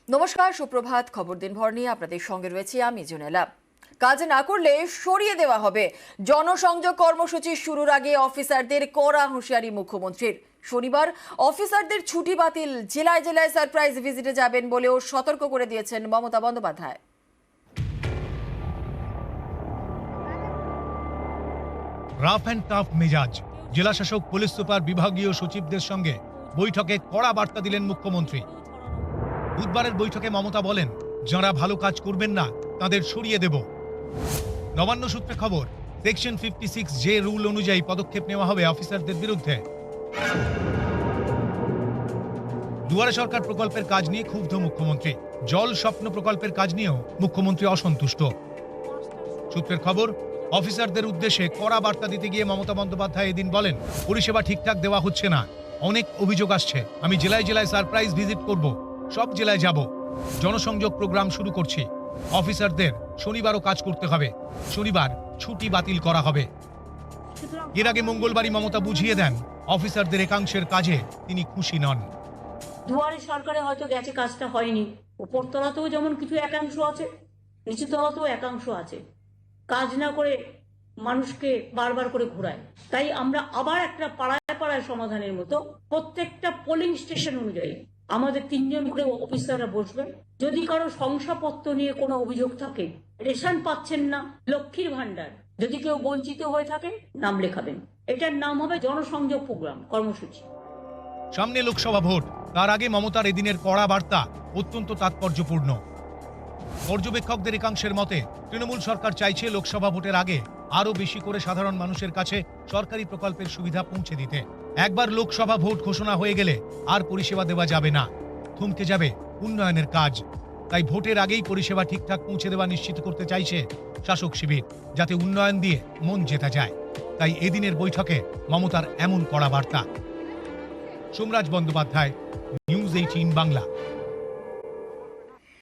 নমস্কার, সুপ্রভাত। খবর দিনভর নিয়ে আপনাদের সঙ্গে রয়েছি আমি জুনেলা। কাজ না করলে সরিয়ে দেওয়া হবে। জনসংযোগ কর্মসূচি শুরুর আগে অফিসারদের কড়া হুঁশিয়ারি মুখ্যমন্ত্রীর। শনিবার অফিসারদের ছুটি বাতিল, জেলায় জেলায় সারপ্রাইজ ভিজিটে যাবেন বলেও সতর্ক করে দিয়েছেন Mamata Bandyopadhyay. Rough and tough মেজাজ। জেলা শাসক, পুলিশ সুপার, বিভাগীয় সচিবদের সঙ্গে বৈঠকে কড়া বার্তা দিলেন মুখ্যমন্ত্রী। বুধবারের বৈঠকে মমতা বলেন, যাঁরা ভালো কাজ করবেন না তাদের সরিয়ে দেব। নবান্ন সূত্রে খবর, সেকশন 56 যে রুল অনুযায়ী পদক্ষেপ নেওয়া হবে অফিসারদের বিরুদ্ধে। দুয়ারে সরকার প্রকল্পের কাজ নিয়ে ক্ষুব্ধ মুখ্যমন্ত্রী। জল স্বপ্ন প্রকল্পের কাজ নিয়েও মুখ্যমন্ত্রী অসন্তুষ্ট। সূত্রের খবর, অফিসারদের উদ্দেশ্যে কড়া বার্তা দিতে গিয়ে মমতা বন্দ্যোপাধ্যায় এদিন বলেন, পরিষেবা ঠিকঠাক দেওয়া হচ্ছে না, অনেক অভিযোগ আসছে, আমি জেলায় জেলায় সারপ্রাইজ ভিজিট করব, সব জেলায় যাব, জনসংযোগ প্রোগ্রাম শুরু করছি। অফিসারদের শনিবারও কাজ করতে হবে, শনিবার ছুটি বাতিল করা হবে। এর আগে মঙ্গলবারই মমতা বুঝিয়ে দেন, অফিসারদের একাংশের কাজে তিনি খুশি নন। দুয়ারে সরকারে হয়তো গেছে, কাজটা হয়নি। উপরতলাতেও যেমন কিছু একাংশ আছে, নিচুতলাতেও একাংশ আছে, কাজ না করে মানুষকে বারবার করে ঘোরায়। তাই আমরা আবার একটা পাড়ায় পাড়ায় সমাধানের মতো প্রত্যেকটা পোলিং স্টেশন অনুযায়ী আমাদের 3 জন করে অফিসাররা বসবেন। যদি কারো শংসাপত্র নিয়ে কোনো অভিযোগ থাকে, রেশন পাচ্ছেন না, লক্ষ্মীর ভান্ডার, যদি কেউ বঞ্চিত হয়ে থাকে, নাম লেখাবেন। এটার নাম হবে জনসংযোগ প্রোগ্রাম কর্মসূচি। সামনে লোকসভা ভোট, তার আগে মমতার এদিনের কড়া বার্তা অত্যন্ত তাৎপর্যপূর্ণ। পর্যবেক্ষকদের একাংশের মতে, তৃণমূল সরকার চাইছে লোকসভা ভোটের আগে আরো বেশি করে সাধারণ মানুষের কাছে সরকারি প্রকল্পের সুবিধা পৌঁছে দিতে। একবার লোকসভা ভোট ঘোষণা হয়ে গেলে আর পরিষেবা দেওয়া যাবে না, থমকে যাবে উন্নয়নের কাজ। তাই ভোটের আগেই পরিষেবা ঠিকঠাক পৌঁছে দেওয়া নিশ্চিত করতে চাইছে শাসক শিবির, যাতে উন্নয়ন দিয়ে মন জেতা যায়। তাই এদিনের বৈঠকে মমতার এমন কড়া বার্তা। সোমরাজ বন্দ্যোপাধ্যায়, নিউজ 18 বাংলা।